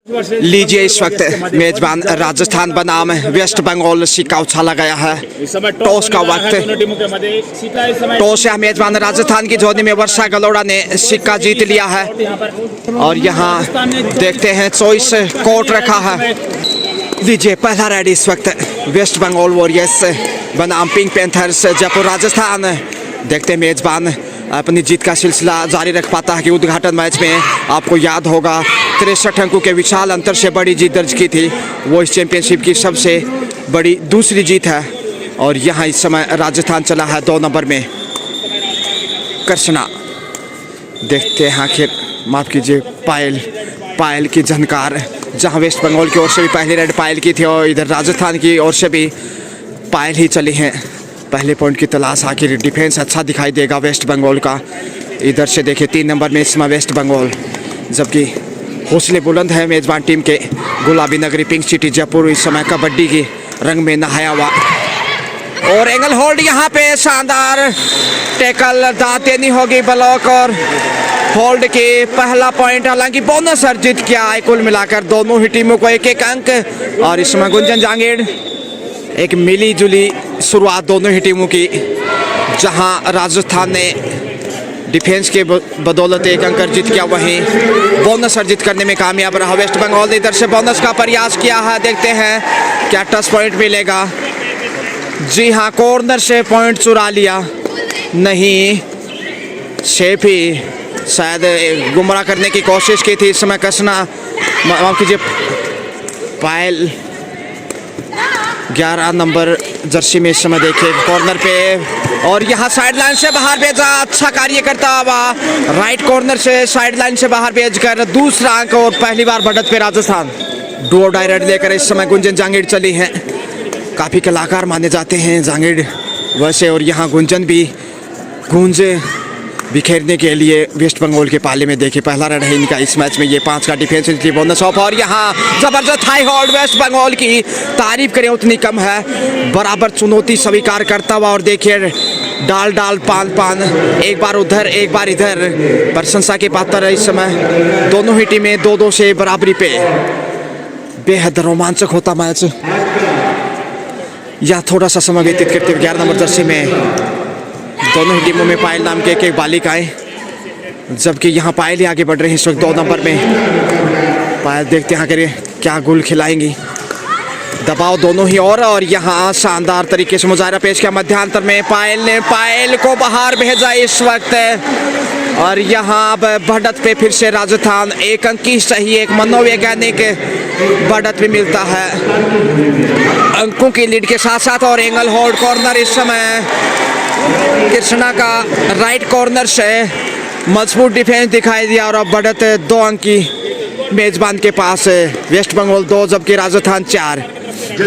लीजिए इस वक्त मेजबान राजस्थान बनाम वेस्ट बंगाल सिक्का उछाला गया है। टॉस का वक्त, टॉस या मेजबान राजस्थान की जोड़ी में वर्षा गलोड़ा ने सिक्का जीत लिया है और यहाँ देखते हैं चॉइस कोर्ट रखा है। लीजिए पहला रेड इस वक्त वेस्ट बंगाल वॉरियर्स बनाम पिंक पैंथर्स जयपुर राजस्थान। देखते हैं मेजबान अपनी जीत का सिलसिला जारी रख पाता है कि उद्घाटन मैच में आपको याद होगा 63 अंकों के विशाल अंतर से बड़ी जीत दर्ज की थी। वो इस चैंपियनशिप की सबसे बड़ी दूसरी जीत है और यहाँ इस समय राजस्थान चला है 2 नंबर में। कृष्णा देखते हैं आखिर, माफ कीजिए, पायल की झनकार, जहाँ वेस्ट बंगाल की ओर से भी पहली रेड पायल की थी और इधर राजस्थान की ओर से भी पायल ही चली हैं। पहले पॉइंट की तलाश, आखिर डिफेंस अच्छा दिखाई देगा वेस्ट बंगाल का। इधर से देखिए 3 नंबर में इस समय वेस्ट बंगाल, जबकि हौसले बुलंद है मेजबान टीम के गुलाबी नगरी पिंक सिटी जयपुर इस समय कबड्डी की रंग में नहाया हुआ। और एंगल होल्ड यहाँ पे शानदार टैकल, दांत देनी होगी ब्लॉक और होल्ड के पहला पॉइंट, हालांकि बोनस अर्जित किया है। कुल मिलाकर दोनों ही टीमों को 1-1 अंक और इस समय गुंजन जांगीड़, एक मिली जुली शुरुआत दोनों ही टीमों की, जहां राजस्थान ने डिफेंस के बदौलत 1 अंक अर्जित किया, वहीं बोनस अर्जित करने में कामयाब रहा वेस्ट बंगाल। इधर से बोनस का प्रयास किया है, देखते हैं क्या टच पॉइंट मिलेगा। जी हाँ, कॉर्नर से पॉइंट चुरा लिया, नहीं शेफ ही शायद गुमराह करने की कोशिश की थी। इस समय कृष्णा, माफ कीजिए, पायल 11 नंबर जर्सी में इस समय देखिए कॉर्नर पे और यहाँ साइड लाइन से बाहर भेजा, अच्छा कार्य करता हुआ राइट कॉर्नर से साइड लाइन से बाहर भेजकर दूसरा अंक और पहली बार बढ़त पे राजस्थान। डुओ डाई रेड लेकर इस समय गुंजन जांगीड़ चली हैं, काफ़ी कलाकार माने जाते हैं जांगीड़ वैसे, और यहाँ गुंजन भी गूंजे बिखेरने के लिए वेस्ट बंगाल के पाले में देखिए पहला रेड है इनका इस मैच में। ये 5 का डिफेंस बोनस ऑफ और यहाँ जबरदस्त हाई होल्ड वेस्ट बंगाल की, तारीफ करें उतनी कम है, बराबर चुनौती स्वीकार करता हुआ। और देखिए डाल पान, एक बार उधर एक बार इधर, प्रशंसा के पात्र है इस समय। दोनों ही टीमें 2-2 से बराबरी पे, बेहद रोमांचक होता मैच। या थोड़ा सा समय व्यतीत करते हुए 11 नंबर जर्सी में दोनों ही टीमों में पायल नाम के एक बालिकाएं, जबकि यहाँ पायल ही आगे बढ़ रही है इस वक्त 2 नंबर में। पायल देखते हैं आखिर क्या गोल खिलाएंगी, दबाव दोनों ही और यहाँ शानदार तरीके से मुजाहरा पेश किया मध्यांतर में। पायल ने पायल को बाहर भेजा इस वक्त और यहाँ बढ़त पे फिर से राजस्थान 1 अंक की सही, एक मनोवैज्ञानिक बढ़त भी मिलता है अंकों की लीड के साथ साथ। और एंगल होल्ड कॉर्नर इस समय कृष्णा का राइट कॉर्नर से मजबूत डिफेंस दिखाई दिया और अब बढ़त 2 अंक की मेजबान के पास है। वेस्ट बंगाल 2 जबकि राजस्थान 4।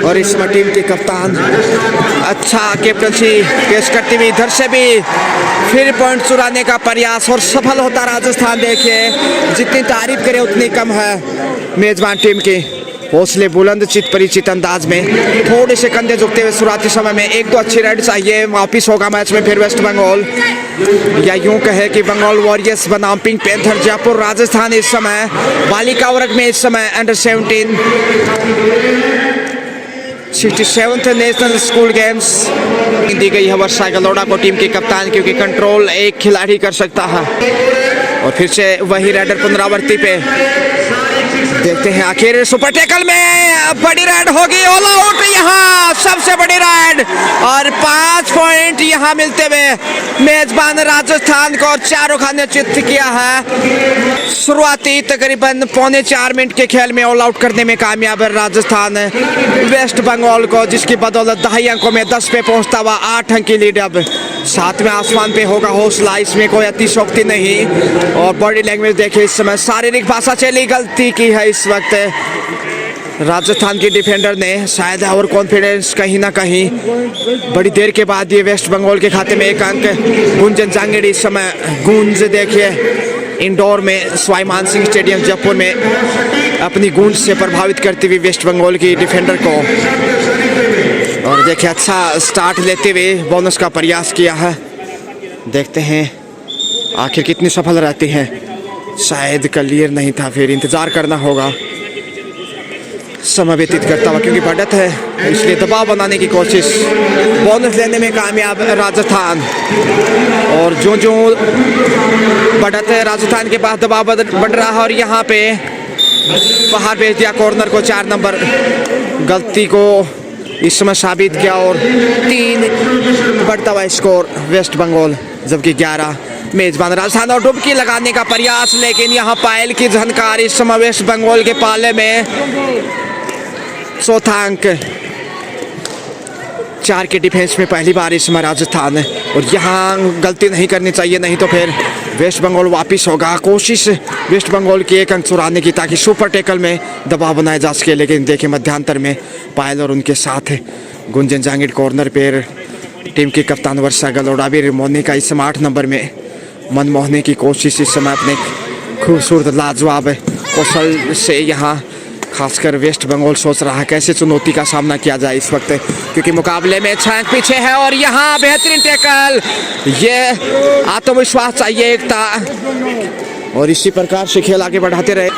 और इसमें टीम के कप्तान अच्छा कैप्टनसी पेश करती हुई इधर से भी फिर पॉइंट चुराने का प्रयास और सफल होता राजस्थान। देखिए जितनी तारीफ करें उतनी कम है मेजबान टीम की, हौसले बुलंद चित परिचित अंदाज में थोड़े से कंधे झुकते हुए शुरुआती समय में 1-2 अच्छी रेड चाहिए। वापिस होगा मैच में फिर वेस्ट बंगाल, या यूं कहे कि बंगाल वॉरियर्स बनाम पिंक पैंथर जयपुर राजस्थान। इस समय बालिका वर्ग में इस समय under 17 67th national school games दी गई है वर्षा गलोड़ा को टीम के कप्तान, क्योंकि कंट्रोल एक खिलाड़ी कर सकता है। और फिर से वही रेडर पुनरावृत्ति पे देखते हैं आखिर सुपर टैकल में बड़ी रेड होगी, ऑल आउट यहाँ सबसे बड़ी रेड और 5 पॉइंट यहाँ मिलते हुए मेजबान राजस्थान को 4 खाने चित्त किया है। शुरुआती तकरीबन 3.25 मिनट के खेल में ऑल आउट करने में कामयाब है राजस्थान वेस्ट बंगाल को, जिसकी बदौलत 2.5 अंकों में 10 पे पहुंचता हुआ 8 अंक की लीड अब 7वें आसमान पे होगा। हौसला, इसमें कोई अतिशोक्ति नहीं। और बॉडी लैंग्वेज देखिए इस समय, शारीरिक भाषा चली गलती की है इस वक्त राजस्थान की डिफेंडर ने, शायद और कॉन्फिडेंस कहीं ना कहीं। बड़ी देर के बाद ये वेस्ट बंगाल के खाते में 1 अंक। गुंजन जांगीड़ इस समय गूंज देखिए इंडोर में सवाई मानसिंह स्टेडियम जयपुर में अपनी गूंज से प्रभावित करती हुई वेस्ट बंगाल की डिफेंडर को। और देखिए अच्छा स्टार्ट लेते हुए बोनस का प्रयास किया है, देखते हैं आखिर कितनी सफल रहती हैं। शायद क्लियर नहीं था, फिर इंतज़ार करना होगा। समय व्यतीत करता हुआ, क्योंकि बढ़त है इसलिए दबाव बनाने की कोशिश। बोनस लेने में कामयाब राजस्थान। और जो जो बढ़त है राजस्थान के पास, दबाव बढ़ रहा है और यहाँ पे बाहर भेज दिया कॉर्नर को। 4 नंबर गलती को इस समय साबित किया और 3 बढ़ता हुआ स्कोर वेस्ट बंगाल, जबकि 11 मेजबान राजस्थान। और डुबकी लगाने का प्रयास, लेकिन यहाँ पायल की झनकार इस समय वेस्ट बंगाल के पाले में। चौथा अंक 4 के डिफेंस में पहली बार इस समय राजस्थान है और यहाँ गलती नहीं करनी चाहिए, नहीं तो फिर वेस्ट बंगाल वापस होगा। कोशिश वेस्ट बंगाल की 1 अंक चुराने की ताकि सुपर टैकल में दबाव बनाया जा सके, लेकिन देखिए मध्यांतर में पायल और उनके साथ गुंजन जांगिड़ कॉर्नर पर टीम की कप्तान वर्षा गलोड़ा भी मोनिका इस समय 8 नंबर में मन मोहने की कोशिश इस समय अपने खूबसूरत लाजवाब कौशल से। यहाँ खासकर वेस्ट बंगाल सोच रहा है कैसे चुनौती का सामना किया जाए इस वक्त, क्योंकि मुकाबले में 6 अंक पीछे है। और यहाँ बेहतरीन टैकल, ये आत्मविश्वास चाहिए, एकता, और इसी प्रकार से खेल आगे बढ़ाते रहे।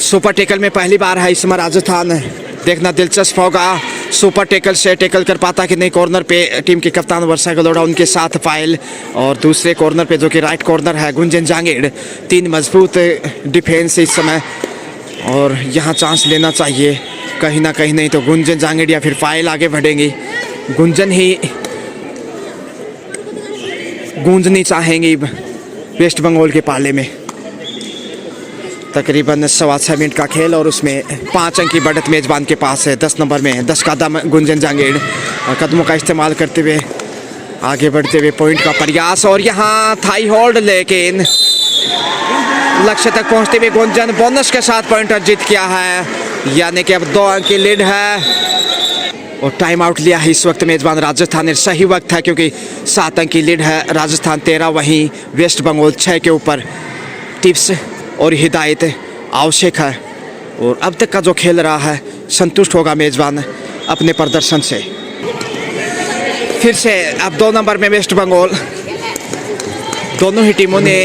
सुपर टैकल में पहली बार है इस समय राजस्थान, देखना दिलचस्प होगा सुपर टैकल से टैकल कर पाता कि नहीं। कॉर्नर पे टीम के कप्तान वर्षा गलोड़ा, उनके साथ पायल, और दूसरे कॉर्नर पे जो कि राइट कॉर्नर है गुंजन जांगिड़। 3 मजबूत डिफेंस इस समय, और यहाँ चांस लेना चाहिए कहीं ना कहीं, नहीं तो गुंजन जांगिड़ या फिर पायल आगे बढ़ेंगी। गुंजन ही गूंजनी चाहेंगी वेस्ट बंगाल के पाले में। तकरीबन 6.25 मिनट का खेल और उसमें 5 अंक की बढ़त मेजबान के पास है। 10 नंबर में 10 कदम गुंजन जांगिड़, कदमों का इस्तेमाल करते हुए आगे बढ़ते हुए पॉइंट का प्रयास, और यहाँ थाई होल्ड, लेकिन लक्ष्य तक पहुंचते हुए गुंजन बोनस के साथ पॉइंट अर्जित किया है, यानी कि अब 2 अंक की लीड है। और टाइम आउट लिया है इस वक्त मेजबान राजस्थान ने, सही वक्त है क्योंकि 7 अंक की लीड है राजस्थान 13, वहीं वेस्ट बंगाल 6 के ऊपर। टिप्स और हिदायत आवश्यक है, और अब तक का जो खेल रहा है संतुष्ट होगा मेजबान अपने प्रदर्शन से। फिर से अब 2 नंबर में वेस्ट बंगाल, दोनों ही टीमों ने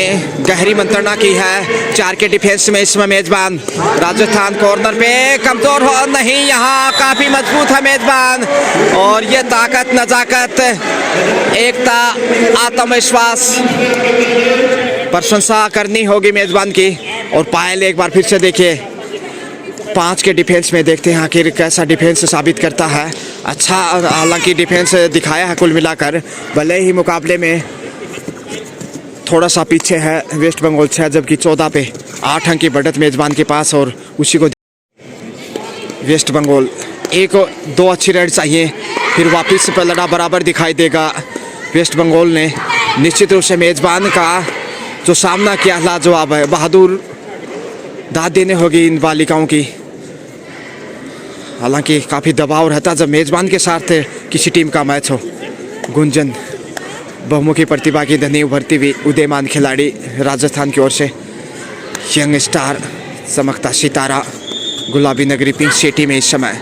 गहरी मंत्रणा की है। 4 के डिफेंस में इसमें मेजबान राजस्थान कॉर्नर पे कमजोर हो नहीं, यहाँ काफी मजबूत है मेजबान, और ये ताकत, नजाकत, एकता, आत्मविश्वास, प्रशंसा करनी होगी मेजबान की। और पायल एक बार फिर से देखिए 5 के डिफेंस में, देखते हैं आखिर कैसा डिफेंस साबित करता है। अच्छा हालांकि डिफेंस दिखाया है कुल मिलाकर, भले ही मुकाबले में थोड़ा सा पीछे है वेस्ट बंगाल 6, जबकि 14 पे 8 अंक की बढ़त मेजबान के पास, और उसी को वेस्ट बंगाल 1-2 अच्छी रेड चाहिए, फिर वापस पर लड़ा बराबर दिखाई देगा। वेस्ट बंगाल ने निश्चित रूप से मेजबान का जो सामना किया लाजवाब है, बहादुर दाद देने होगी इन बालिकाओं की। हालांकि काफ़ी दबाव रहता जब मेजबान के साथ किसी टीम का मैच हो। गुंजन बहुमुखी प्रतिभा की धनी उभरती हुई उदयमान खिलाड़ी राजस्थान की ओर से, यंग स्टार, चमकता सितारा गुलाबी नगरी पिंक सिटी में इस समय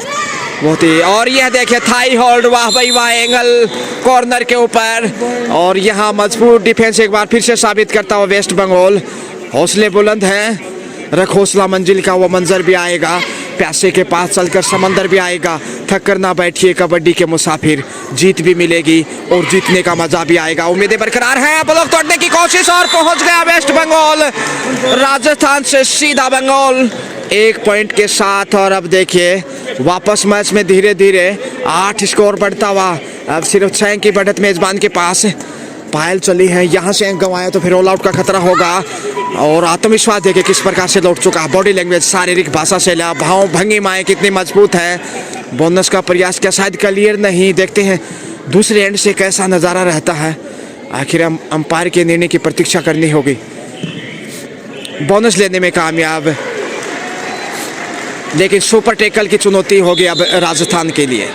बहुत ही। और यह देखिए थाई होल्ड, वाह भाई वाह, एंगल कॉर्नर के ऊपर, और यहाँ मजबूत डिफेंस एक बार फिर से साबित करता हुआ वेस्ट बंगाल। हौसले बुलंद हैं, रख हौसला मंजिल का वो मंजर भी आएगा, प्यासे के पास चलकर समंदर भी आएगा। थक कर ना बैठिए कबड्डी के मुसाफिर, जीत भी मिलेगी और जीतने का मजा भी आएगा। उम्मीदें बरकरार हैं, ब्लॉक तोड़ने की कोशिश, और पहुंच गया वेस्ट बंगाल राजस्थान से सीधा बंगाल 1 पॉइंट के साथ। और अब देखिए वापस मैच में धीरे धीरे 8 स्कोर बढ़ता हुआ, अब सिर्फ 6 की बढ़त मेजबान के पास। पायल चली है, यहाँ से अंक गंवाया तो फिर ऑल आउट का खतरा होगा। और आत्मविश्वास देखिए किस प्रकार से लौट चुका है, बॉडी लैंग्वेज, शारीरिक भाषा से लिया, भाव भंगिमाएं कितनी मजबूत है। बोनस का प्रयास क्या शायद क्लियर नहीं, देखते हैं दूसरे एंड से कैसा नज़ारा रहता है। आखिर अंपायर के निर्णय की प्रतीक्षा करनी होगी। बोनस लेने में कामयाब, लेकिन सुपर टैकल की चुनौती होगी अब राजस्थान के लिए।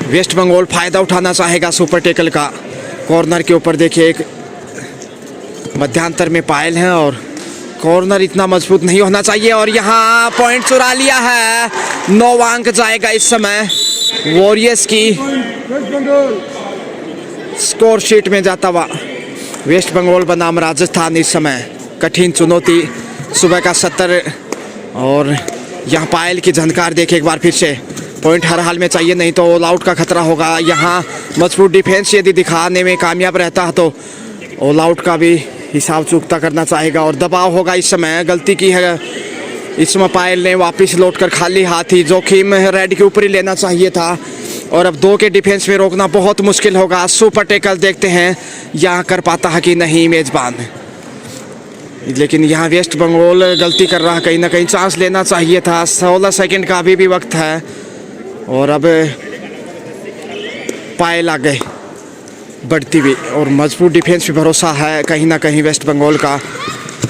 वेस्ट बंगाल फायदा उठाना चाहेगा सुपर टैकल का। कॉर्नर के ऊपर देखिए एक मध्यांतर में पायल है, और कॉर्नर इतना मजबूत नहीं होना चाहिए, और यहाँ पॉइंट चुरा लिया है। 9 अंक जाएगा इस समय वॉरियर्स की स्कोर शीट में जाता हुआ वेस्ट बंगाल बनाम राजस्थान। इस समय कठिन चुनौती, सुबह का 70 और यहाँ पायल की झनकार देखे एक बार फिर से। पॉइंट हर हाल में चाहिए, नहीं तो ऑल आउट का खतरा होगा। यहाँ मजबूत डिफेंस यदि दिखाने में कामयाब रहता है तो ऑल आउट का भी हिसाब चूकता करना चाहेगा और दबाव होगा। इस समय गलती की है इस समय पायल ने, वापस लौटकर खाली हाथ ही जोखिम रेड के ऊपर ही लेना चाहिए था और अब 2 के डिफेंस में रोकना बहुत मुश्किल होगा। सुपर टैकल देखते हैं यहाँ कर पाता है कि नहीं मेजबान, लेकिन यहाँ वेस्ट बंगाल गलती कर रहा है, कहीं ना कहीं चांस लेना चाहिए था। 16 सेकंड का अभी भी वक्त है और अब पायल आ गए बढ़ती हुई और मजबूत डिफेंस पे भरोसा है कहीं ना कहीं वेस्ट बंगाल का।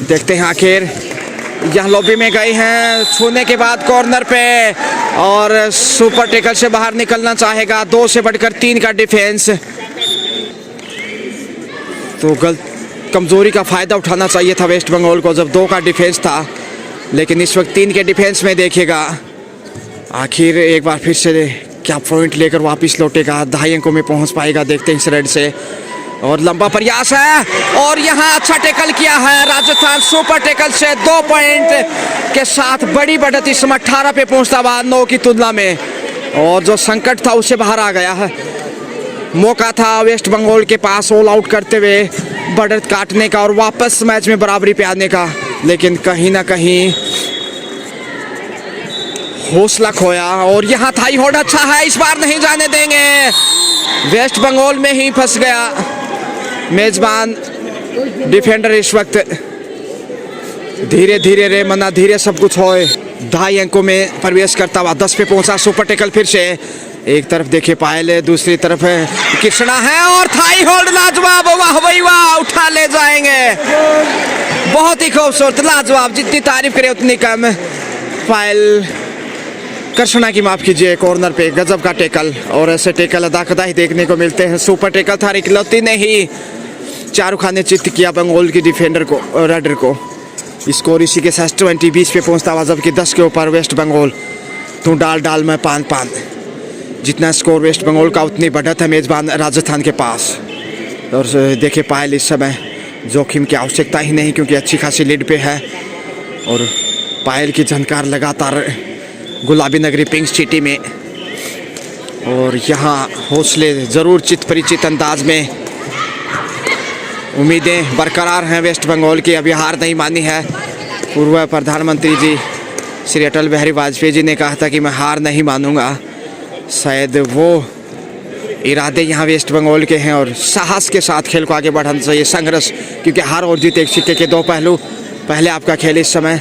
देखते हैं आखिर यहाँ लॉबी में गए हैं, छूने के बाद कॉर्नर पे और सुपर टैकल से बाहर निकलना चाहेगा। 2 से बढ़कर 3 का डिफेंस, तो कमजोरी का फायदा उठाना चाहिए था वेस्ट बंगाल को जब 2 का डिफेंस था, लेकिन इस वक्त 3 के डिफेंस में देखिएगा आखिर एक बार फिर से क्या पॉइंट लेकर वापस लौटेगा, 2.5 अंकों में पहुंच पाएगा। देखते हैं इस रेड से और लंबा प्रयास है और यहाँ अच्छा टैकल किया है राजस्थान। सुपर टैकल से 2 पॉइंट के साथ बड़ी बढ़त इस समय 18 पे पहुंचता हुआ 9 की तुलना में, और जो संकट था उससे बाहर आ गया है। मौका था वेस्ट बंगाल के पास ऑल आउट करते हुए बढ़त काटने का और वापस मैच में बराबरी पे आने का, लेकिन कहीं ना कहीं हौसला खोया और यहाँ थाई होल्ड अच्छा है, इस बार नहीं जाने देंगे। वेस्ट बंगाल में ही फंस गया मेजबान डिफेंडर इस वक्त। धीरे धीरे रे मना धीरे सब कुछ होए। 2.5 अंकों में प्रवेश करता हुआ 10 पे पहुंचा। सुपर टैकल फिर से, एक तरफ देखिए पायल है, दूसरी तरफ है कृष्णा है और थाई होल्ड लाजवाब, वाह भाई वाह, उठा ले जाएंगे। बहुत ही खूबसूरत लाजवाब, जितनी तारीफ करे उतनी कम। पायल कृष्णा की माफ कीजिए, कॉर्नर पे गजब का टैकल और ऐसे टैकल अदा कदा ही देखने को मिलते हैं। सुपर टैकल था, इकलौती ने ही शाहरुख खान ने चित्त किया बंगाल की डिफेंडर को, रेडर को। स्कोर इसी के साथ 20 पे पहुंचता हुआ, जबकि 10 के ऊपर वेस्ट बंगाल। तू डाल में पान जितना स्कोर वेस्ट बंगाल का उतनी बढ़त है मेजबान राजस्थान के पास। और देखे पायल इस समय जोखिम की आवश्यकता ही नहीं क्योंकि अच्छी खासी लीड पे है और पायल की झनकार लगातार गुलाबी नगरी पिंक सिटी में, और यहाँ हौसले जरूर चित परिचित अंदाज में उम्मीदें बरकरार हैं वेस्ट बंगाल की। अभी हार नहीं मानी है। पूर्व प्रधानमंत्री जी श्री अटल बिहारी वाजपेयी जी ने कहा था कि मैं हार नहीं मानूंगा। शायद वो इरादे यहाँ वेस्ट बंगाल के हैं और साहस के साथ खेल को आगे बढ़ाना चाहिए, संघर्ष, क्योंकि हार और जीत एक सिक्के के 2 पहलू। पहले आपका खेल इस समय,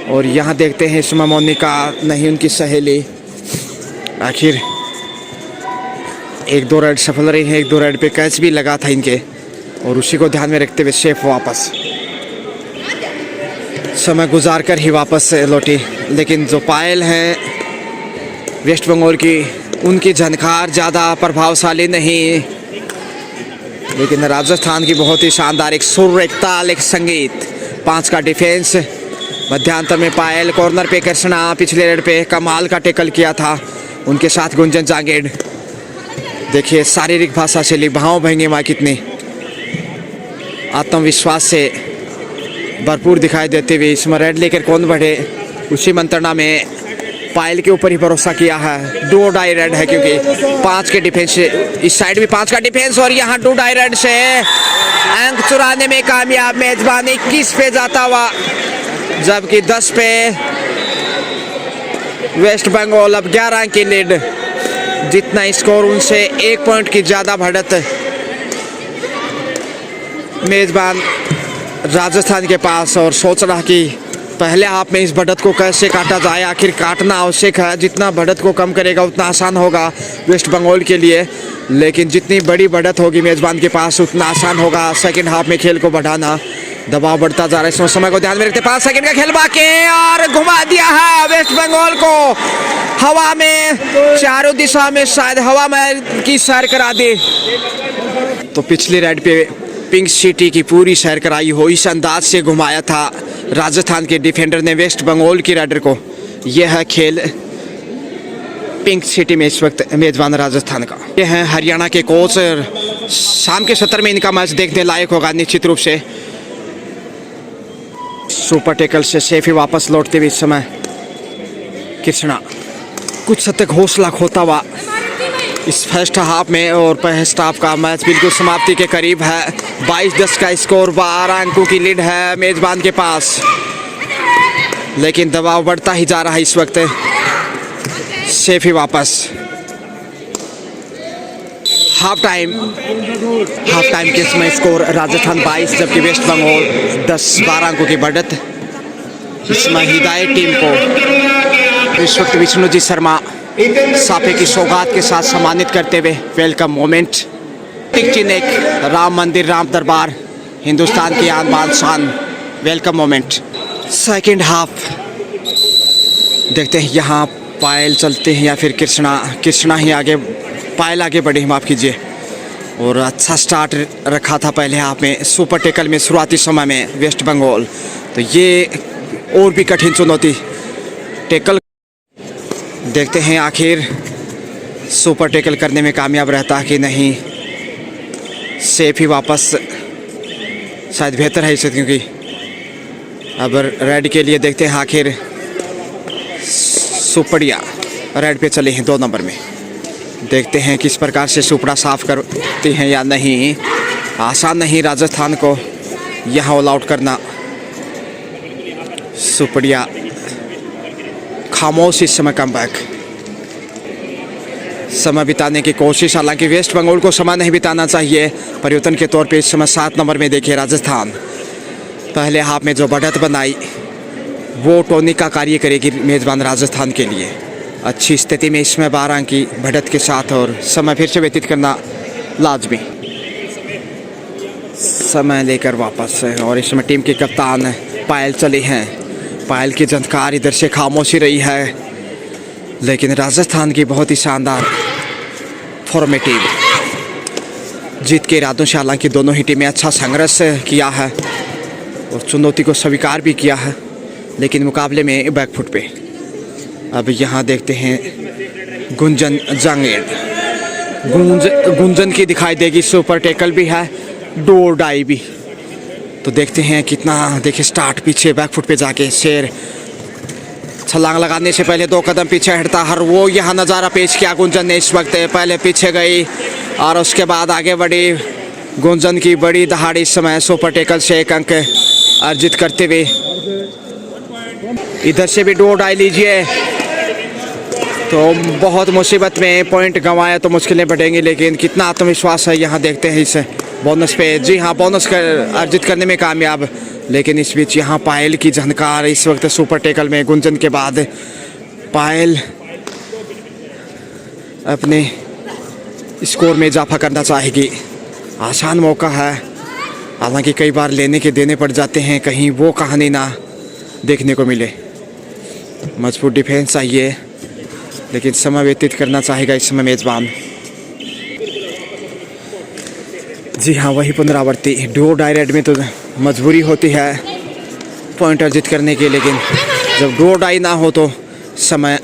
और यहाँ देखते हैं इस समय मोनिका नहीं उनकी सहेली आखिर 1-2 रेड सफल रही है। 1-2 रेड पे कैच भी लगा था इनके और उसी को ध्यान में रखते हुए सेफ वापस समय गुजार कर ही वापस लौटी। लेकिन जो पायल हैं वेस्ट बंगाल की, उनकी झनकार ज़्यादा प्रभावशाली नहीं, लेकिन राजस्थान की बहुत ही शानदार एक सुर, एक ताल, एक संगीत। 5 का डिफेंस, मध्यांतर में पायल, कॉर्नर पे कृष्णा, पिछले रेड पे कमाल का टैकल किया था, उनके साथ गुंजन जांगेड़। देखिए शारीरिक भाषा से भाव भंगी माँ कितनी आत्मविश्वास से भरपूर दिखाई देते हुए इसमें रेड लेकर कौन बढ़े, उसी मंत्रणा में पायल के ऊपर ही भरोसा किया है। 2 डाई रेड है क्योंकि 5 के डिफेंस से, इस साइड भी 5 का डिफेंस और यहाँ 2 डाई रेड से अंक चुराने में कामयाब मेजबान। 21 पे जाता हुआ, जबकि 10 पे वेस्ट बंगाल। अब 11 अंक की लीड, जितना स्कोर उनसे 1 पॉइंट की ज़्यादा बढ़त मेजबान राजस्थान के पास, और सोच रहा कि पहले हाफ में इस बढ़त को कैसे काटा जाए। आखिर काटना आवश्यक है, जितना बढ़त को कम करेगा उतना आसान होगा वेस्ट बंगाल के लिए, लेकिन जितनी बड़ी बढ़त होगी मेजबान के पास उतना आसान होगा सेकंड हाफ में खेल को बढ़ाना। दबाव बढ़ता जा रहा है, इस समय को ध्यान में रखते 5 सेकंड का खेल बाकी और घुमा दिया है वेस्ट बंगाल को हवा में, चारों दिशा में शायद हवा में की सैर करा दी। तो पिछली रेड पे पिंक सिटी की पूरी सैर कराई हो, इस अंदाज से घुमाया था राजस्थान के डिफेंडर ने वेस्ट बंगाल की रेडर को। यह है खेल पिंक सिटी में इस वक्त मेजबान राजस्थान का। ये हैं हरियाणा के कोच, शाम के 70 में इनका मैच देखने लायक होगा निश्चित रूप से। सुपर टैकल से सेफ ही वापस लौटते हुए इस समय कृष्णा कुछ हद तक हौसला खोता हुआ इस फर्स्ट हाफ में, और फर्स्ट हाफ का मैच बिल्कुल समाप्ति के करीब है। 22-10 का स्कोर, 12 अंकों की लीड है मेजबान के पास, लेकिन दबाव बढ़ता ही जा रहा है इस वक्त। सेफ ही वापस। हाफ टाइम के समय स्कोर राजस्थान 22 जबकि वेस्ट बंगाल 10-12 अंकों की बढ़त। इसमें हिदायत टीम को इस वक्त विष्णु जी शर्मा साफे की सौगात के साथ सम्मानित करते हुए वेलकम मोमेंट। टिक चिन्ह एक राम मंदिर राम दरबार हिंदुस्तान की आन बान शान वेलकम मोमेंट। सेकेंड हाफ देखते हैं यहाँ पायल चलते हैं या फिर कृष्णा ही आगे, पायल आगे बढ़े, माफ़ कीजिए। और अच्छा स्टार्ट रखा था पहले हाफ में सुपर टेकल में शुरुआती समय में वेस्ट बंगाल, तो ये और भी कठिन चुनौती टेकल। देखते हैं आखिर सुपर टेकल करने में कामयाब रहता है कि नहीं। सेफ ही वापस शायद बेहतर है इसे, क्योंकि अब रेड के लिए देखते हैं आखिर सुपड़िया रेड पे चले हैं 2 नंबर में। देखते हैं किस प्रकार से सुपड़ा साफ करती हैं या नहीं। आसान नहीं राजस्थान को यहाँ ऑल आउट करना। सुपड़िया खामोश इस समय कम बैक, समय बिताने की कोशिश। हालांकि वेस्ट बंगाल को समय नहीं बिताना चाहिए। परिवर्तन के तौर पे इस समय 7 नंबर में देखिए राजस्थान। पहले हाफ में जो बढ़त बनाई वो टॉनिक का कार्य करेगी मेजबान राजस्थान के लिए। अच्छी स्थिति में इसमें 12 अंक की बढ़त के साथ, और समय फिर से व्यतीत करना लाजमी। समय लेकर वापस, और इसमें टीम के कप्तान पायल चले हैं। पायल की झंकार इधर से खामोशी रही है, लेकिन राजस्थान की बहुत ही शानदार फॉर्मेटिव जीत के इरादों से हालांकि दोनों ही टीमें अच्छा संघर्ष किया है और चुनौती को स्वीकार भी किया है, लेकिन मुकाबले में बैकफुट पे। अब यहाँ देखते हैं गुंजन जांगेड़, गुंजन की दिखाई देगी। सुपर टेकल भी है, डोर डाई भी। तो देखते हैं कितना, देखिए स्टार्ट पीछे बैकफुट पे जाके शेर छलांग लगाने से पहले 2 कदम पीछे हटता हर वो यहाँ नज़ारा पेश किया गुंजन ने। इस वक्त पहले पीछे गई और उसके बाद आगे बढ़ी। गुंजन की बड़ी दहाड़ी इस समय सुपर टेकल से 1 अंक अर्जित करते हुए। इधर से भी डोर डाई लीजिए, तो बहुत मुसीबत में पॉइंट गंवाए तो मुश्किलें बढ़ेंगी, लेकिन कितना आत्मविश्वास है यहाँ देखते हैं इस बोनस पे। जी हाँ, बोनस अर्जित करने में कामयाब, लेकिन इस बीच यहाँ पायल की झनकार इस वक्त सुपर टेकल में। गुंजन के बाद पायल अपने स्कोर में इजाफा करना चाहेगी। आसान मौका है, हालांकि कई बार लेने के देने पड़ जाते हैं, कहीं वो कहानी ना देखने को मिले। मजबूत डिफेंस चाहिए, लेकिन समय व्यतीत करना चाहेगा इस समय मेजबान। जी हाँ, वही पुनरावृत्ति। डोर डायरेक्ट में तो मजबूरी होती है पॉइंट अर्जित करने की, लेकिन जब डोर डाई ना हो तो समय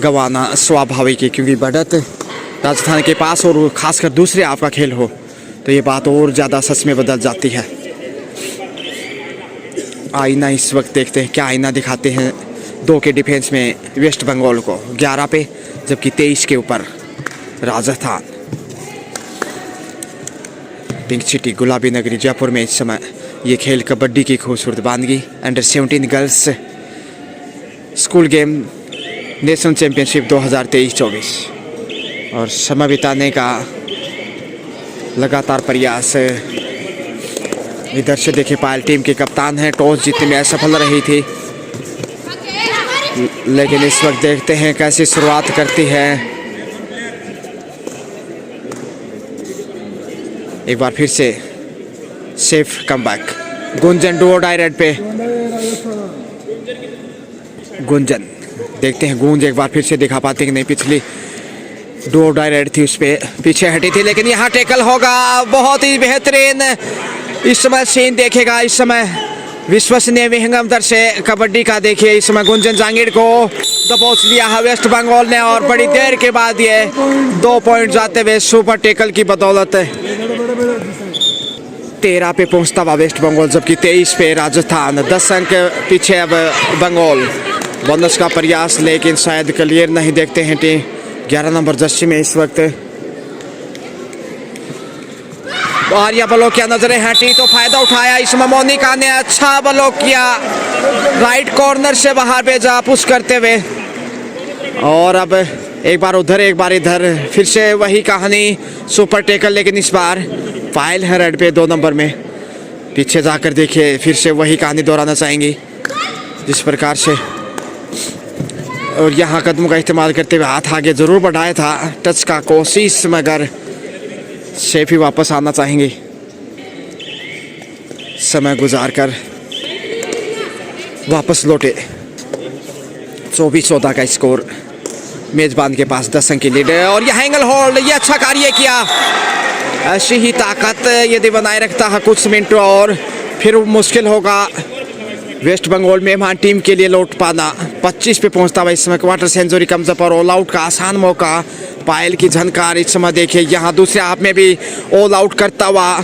गंवाना स्वाभाविक है, क्योंकि बढ़त राजस्थान के पास और खासकर दूसरे हाफ का खेल हो तो ये बात और ज़्यादा सच में बदल जाती है। आईना इस वक्त देखते हैं क्या आईना दिखाते हैं 2 के डिफेंस में वेस्ट बंगाल को 11 पे, जबकि 23 के ऊपर राजस्थान। पिंक सिटी गुलाबी नगरी जयपुर में इस समय ये खेल कबड्डी की खूबसूरत बानगी under 17 girls school game national championship 2023-24 और समय बिताने का लगातार प्रयास। इधर से देखिए पायल टीम के कप्तान हैं, टॉस जीतने में असफल रही थी, लेकिन इस वक्त देखते हैं कैसी शुरुआत करती है। एक बार फिर से safe comeback. Gunjan door direct पे, गुंजन देखते हैं गूंज एक बार फिर से दिखा पाते कि नहीं। पिछली डोर डायरेक्ट थी, उस पर पीछे हटी थी, लेकिन यहाँ टेकल होगा। बहुत ही बेहतरीन इस समय सीन देखेगा। इस समय विश्वसनीय विहंगम दर से कबड्डी का देखिए। इस समय गुंजन जांगीड़ को दबोच लिया है वेस्ट बंगाल ने, और बड़ी देर के बाद ये 2 पॉइंट जाते हुए सुपर टेकल की बदौलत 13 पे पहुंचता हुआ वेस्ट बंगाल, जबकि 23 पे राजस्थान। 10 अंक पीछे अब बंगाल, बोनस का प्रयास लेकिन शायद क्लियर नहीं देखते हैं टीम 11 नंबर जर्सी में इस वक्त। और यह ब्लॉक किया नजरें हटी तो फायदा उठाया इसमें मोनिका ने, अच्छा ब्लॉक किया राइट कॉर्नर से बाहर भेजा पुश करते हुए। और अब एक बार उधर एक बार इधर, फिर से वही कहानी, सुपर टेकल लेकिन इस बार पायल है रेड पे 2 नंबर में। पीछे जाकर देखिए फिर से वही कहानी दोहराना चाहेंगी जिस प्रकार से। और यहाँ कदम का इस्तेमाल करते हुए हाथ आगे जरूर बढ़ाया था, टच का कोशिश, मगर शेफ ही वापस आना चाहेंगे समय गुजार कर वापस लौटे। 24-14 का स्कोर, मेजबान के पास 10 अंक की लीड है। और यह एंगल होल्ड, ये अच्छा कार्य किया। ऐसी ही ताकत यदि बनाए रखता है कुछ मिनट और फिर मुश्किल होगा वेस्ट बंगाल मेहमान टीम के लिए लौट पाना। 25 पे पहुंचता हुआ इस समय क्वार्टर सेंचुरी कम पर ऑल आउट का आसान मौका। पायल की झनकार इस समय देखिए, यहाँ दूसरे हाफ में भी ऑल आउट करता हुआ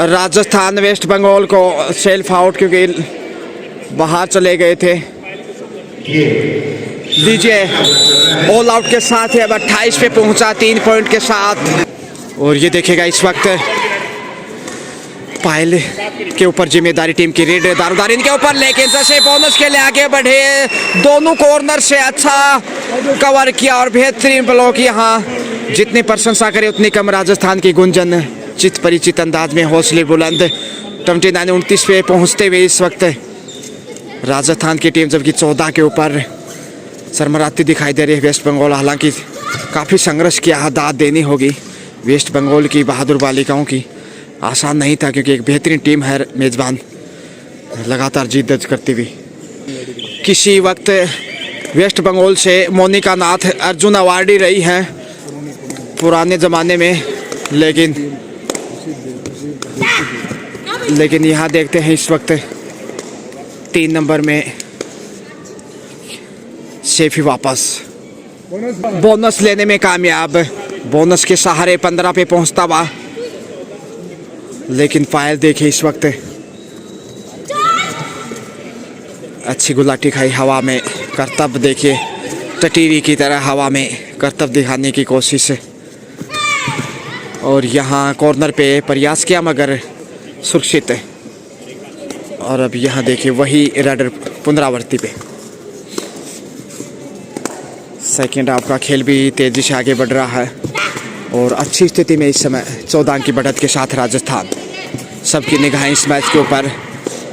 राजस्थान वेस्ट बंगाल को सेल्फ आउट क्योंकि बाहर चले गए थे। लीजिए ऑल आउट के साथ ही अब 28 पे पहुंचा 3 पॉइंट के साथ। और ये देखेगा इस वक्त पायल के ऊपर जिम्मेदारी टीम की रेड दारूदारिन के ऊपर, लेकिन जैसे बोनस के लिए आगे बढ़े दोनों कॉर्नर से अच्छा कवर किया और बेहतरीन ब्लॉक। यहाँ जितनी प्रशंसा करे उतनी कम। राजस्थान की गुंजन चित परिचित अंदाज में हौसले बुलंद 29 पे पहुँचते हुए इस वक्त राजस्थान की टीम जबकि 14 के ऊपर सरमराती दिखाई दे रही है वेस्ट बंगाल। हालांकि काफ़ी संघर्ष की दाद देनी होगी वेस्ट बंगाल की बहादुर बालिकाओं की, आसान नहीं था क्योंकि एक बेहतरीन टीम है मेज़बान, लगातार जीत दर्ज करती हुई। किसी वक्त वेस्ट बंगाल से मोनिका नाथ अर्जुन अवार्डी रही हैं पुराने ज़माने में, लेकिन यहाँ देखते हैं इस वक्त 3 नंबर में शेफी वापस बोनस लेने में कामयाब। बोनस के सहारे 15 पे पहुंचता हुआ, लेकिन पायल देखिए इस वक्त अच्छी गुलाटी खाई हवा में, करतब देखिए टटीरी की तरह हवा में करतब दिखाने की कोशिश है। और यहाँ कॉर्नर पे प्रयास किया मगर सुरक्षित है। और अब यहाँ देखिए वही रेडर पुनरावृत्ति पे। सेकेंड हाफ का खेल भी तेज़ी से आगे बढ़ रहा है और अच्छी स्थिति में इस समय 14 अंक की बढ़त के साथ राजस्थान। सबकी निगाहें इस मैच के ऊपर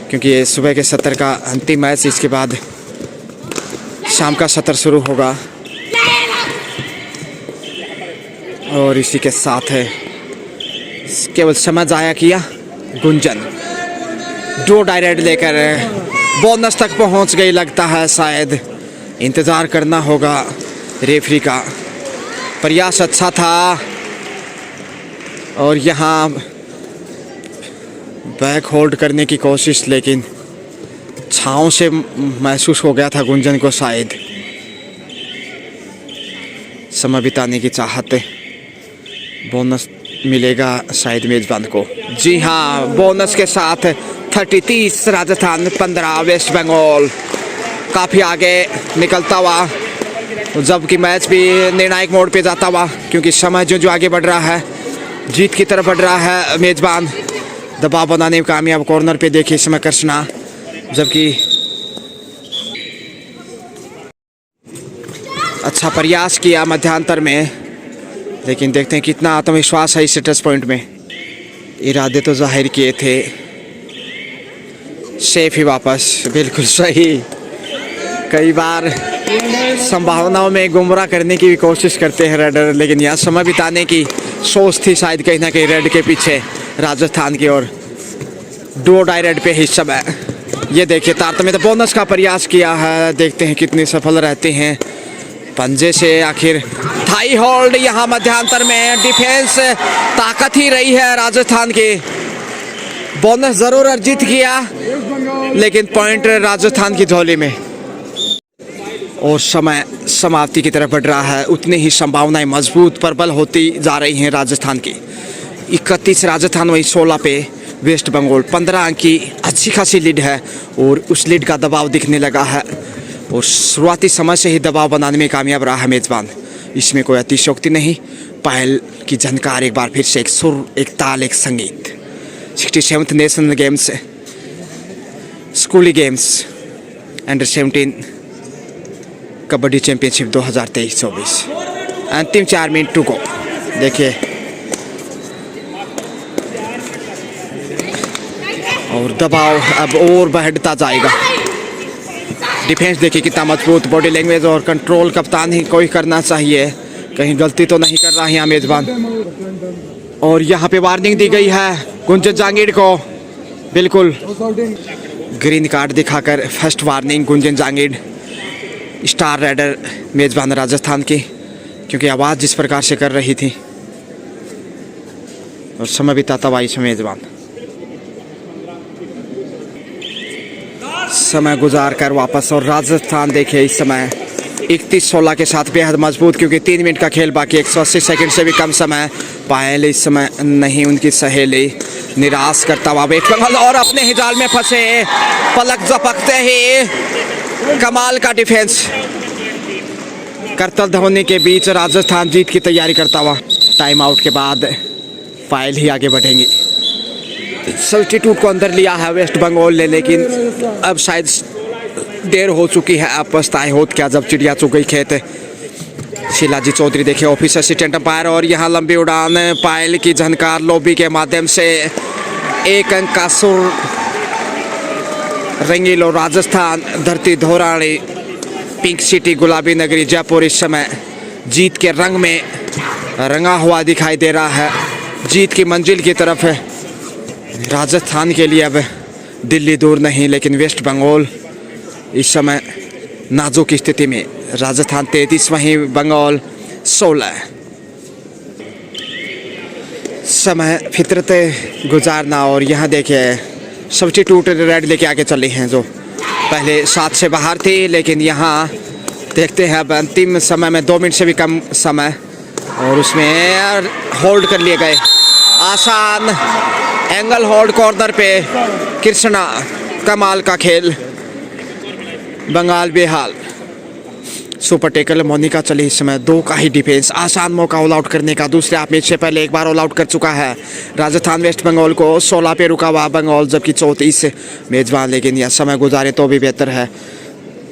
क्योंकि ये सुबह के 70 का अंतिम मैच, इसके बाद शाम का 70 शुरू होगा। और इसी के साथ है केवल समय जाया किया गुंजन, 2 डायरेक्ट लेकर बोनस तक पहुंच गई। लगता है शायद इंतज़ार करना होगा रेफरी का। प्रयास अच्छा था और यहाँ बैक होल्ड करने की कोशिश, लेकिन छाँव से महसूस हो गया था गुंजन को शायद समय बिताने की चाहत। बोनस मिलेगा शायद मेज़बान को। जी हाँ, बोनस के साथ 30 राजस्थान 15 वेस्ट बंगाल काफ़ी आगे निकलता हुआ, जबकि मैच भी निर्णायक मोड़ पे जाता हुआ क्योंकि समय जो आगे बढ़ रहा है जीत की तरफ बढ़ रहा है। मेज़बान दबाव बनाने में कामयाब। कॉर्नर पे देखिए समय कृष्णा, जबकि अच्छा प्रयास किया मध्यांतर में, लेकिन देखते हैं कितना आत्मविश्वास है इस टच पॉइंट में। इरादे तो जाहिर किए थे, शेफ ही वापस, बिल्कुल सही। कई बार संभावनाओं में गुमराह करने की भी कोशिश करते हैं रेडर, लेकिन यहाँ समय बिताने की सोच थी शायद कहीं ना कहीं रेड के पीछे राजस्थान की ओर। 2 डायरेक्ट पे हिस्सा है। ये देखिए तारतम्य तो बोनस का प्रयास किया है, देखते हैं कितने सफल रहते हैं। पंजे से आखिर थाई होल्ड, यहाँ मध्यांतर में डिफेंस ताकत ही रही है राजस्थान की। बोनस जरूर अर्जित किया लेकिन पॉइंट राजस्थान की झोली में। और समय समाप्ति की तरफ बढ़ रहा है, उतनी ही संभावनाएं मजबूत प्रबल होती जा रही हैं राजस्थान की। 31 राजस्थान, वही 16 पे वेस्ट बंगाल। 15 अंक की अच्छी खासी लीड है और उस लीड का दबाव दिखने लगा है। और शुरुआती समय से ही दबाव बनाने में कामयाब रहा है मेज़बान। इसमें कोई अतिशयोक्ति नहीं। पायल की झनकार एक बार फिर से, एक सुर, एक ताल, एक संगीत। 67th नेशनल गेम्स, स्कूली गेम्स, अंडर 17 कबड्डी चैंपियनशिप 2023-24। अंतिम 4 मिनट टू गो। देखिए, और दबाव अब और बढ़ता जाएगा। डिफेंस देखिए कितना मजबूत, बॉडी लैंग्वेज और कंट्रोल कप्तान ही कोई करना चाहिए। कहीं गलती तो नहीं कर रहा है यहाँ मेज़बान। और यहाँ पे वार्निंग दी गई है गुंजन जांगीड़ को। बिल्कुल ग्रीन कार्ड दिखाकर first warning Gunjan Jangid, star rider मेज़बान राजस्थान की, क्योंकि आवाज़ जिस प्रकार से कर रही थी और समय बिताता हुआ इसमें मेज़बान। समय गुजार कर वापस, और राजस्थान देखिए इस समय 31-16 के साथ बेहद मजबूत, क्योंकि 3 मिनट का खेल बाकी, 180 सेकंड से भी कम समय। पायल इस समय नहीं, उनकी सहेली निराश करता हुआ वेस्ट बंगाल, और अपने ही जाल में फंसे। पलक झपकते ही कमाल का डिफेंस। करतल ध्वनि के बीच राजस्थान जीत की तैयारी करता हुआ। टाइम आउट के बाद पायल ही आगे बढ़ेंगी। सब्स्टिट्यूट को अंदर लिया है वेस्ट बंगाल ने, लेकिन अब शायद देर हो चुकी है। अब पछताए होत क्या जब चिड़िया चुग गई खेत। शिलाजी चौधरी देखिए ऑफिस असिस्टेंट अंपायर, और यहाँ लंबी उड़ान। पायल की झनकार लॉबी के माध्यम से 1 अंक का सुर। रंगीलो राजस्थान, धरती धोराणी, पिंक सिटी गुलाबी नगरी जयपुर इस समय जीत के रंग में रंगा हुआ दिखाई दे रहा है। जीत की मंजिल की तरफ है राजस्थान के लिए अब दिल्ली दूर नहीं, लेकिन वेस्ट बंगाल इस समय नाजुक स्थिति में। राजस्थान 33, वहीं बंगाल 16। समय फितरत गुजारना, और यहाँ देखिए सब्स्टिट्यूट रेड लेके आगे चली हैं, जो पहले 7 से बाहर थी, लेकिन यहाँ देखते हैं अब अंतिम समय में 2 मिनट से भी कम समय, और उसमें होल्ड कर लिए गए। आसान एंगल होल्ड कॉर्नर पे कृष्णा, कमाल का खेल। बंगाल बेहाल। सुपर टेकल मोनिका चली इस समय, 2 का ही डिफेंस। आसान मौका ऑल आउट करने का। दूसरे हाफ मैच से पहले एक बार ऑल आउट कर चुका है राजस्थान वेस्ट बंगाल को। 16 पे रुका हुआ बंगाल, जबकि 34 मेजबान, लेकिन यह समय गुजारे तो भी बेहतर है।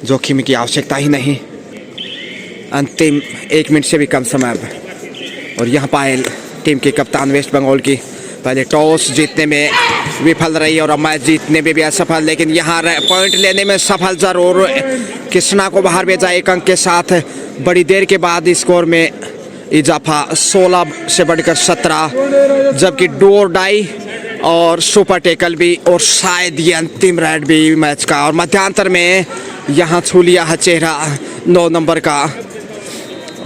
जोखिम की आवश्यकता ही नहीं। अंतिम 1 मिनट से भी कम समय अब। और यहाँ पायल टीम के कप्तान वेस्ट बंगाल की पहले टॉस जीतने में विफल रही और अब मैच जीतने में भी असफल, लेकिन यहाँ पॉइंट लेने में सफल जरूर। कृष्णा को बाहर भेजा 1 अंक के साथ। बड़ी देर के बाद स्कोर में इजाफा, 16 से बढ़कर 17, जबकि डू और डाई और सुपर टेकल भी, और शायद ये अंतिम राइड भी मैच का। और मध्यांतर में यहाँ छू लिया है चेहरा 9 नंबर का,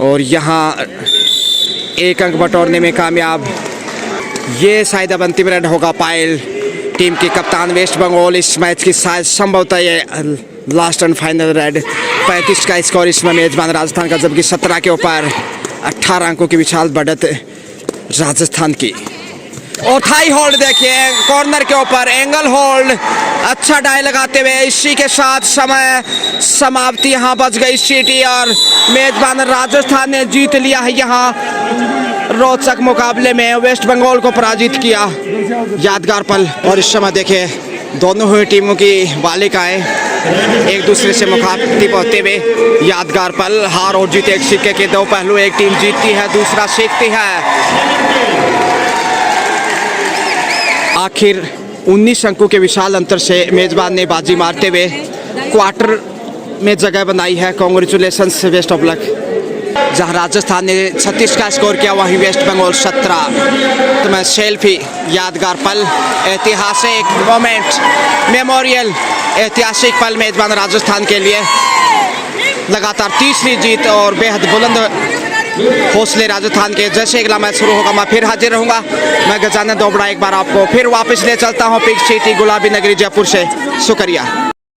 और यहाँ 1 अंक बटोरने में कामयाब। ये शायद अब अंतिम राइड होगा। पायल टीम के कप्तान वेस्ट बंगाल इस मैच की शायद संभवतः ये लास्ट एंड फाइनल राइड। 35 का स्कोर इसमें मेजबान राजस्थान का, जबकि 17 के ऊपर 18 अंकों की विशाल बढ़त राजस्थान की। और थाई होल्ड देखिए कॉर्नर के ऊपर, एंगल होल्ड, अच्छा डाई लगाते हुए। इसी के साथ समय समाप्ति यहाँ बच गई सीटी, और मेजबान राजस्थान ने जीत लिया है यहाँ रोचक मुकाबले में, वेस्ट बंगाल को पराजित किया। यादगार पल। और इस समय देखे दोनों ही टीमों की बालिकाएं एक दूसरे से मुखातिब होते हुए। यादगार पल। हार और जीत एक सिक्के के 2 पहलू। एक टीम जीतती है, दूसरा सीखती है। आखिर 19 अंकों के विशाल अंतर से मेजबान ने बाजी मारते हुए क्वार्टर में जगह बनाई है। Congratulations, best of luck. जहां राजस्थान ने 36 का स्कोर किया, वहीं वेस्ट बंगाल 17। तो मैं सेल्फी, यादगार पल, ऐतिहासिक मोमेंट, मेमोरियल, ऐतिहासिक पल मेजबान राजस्थान के लिए। लगातार तीसरी जीत और बेहद बुलंद हौसले राजस्थान के। जैसे अगला मैच शुरू होगा मैं फिर हाजिर रहूंगा। मैं गजानन दोबड़ा एक बार आपको फिर वापस ले चलता हूँ पिंक सिटी गुलाबी नगरी जयपुर से। शुक्रिया।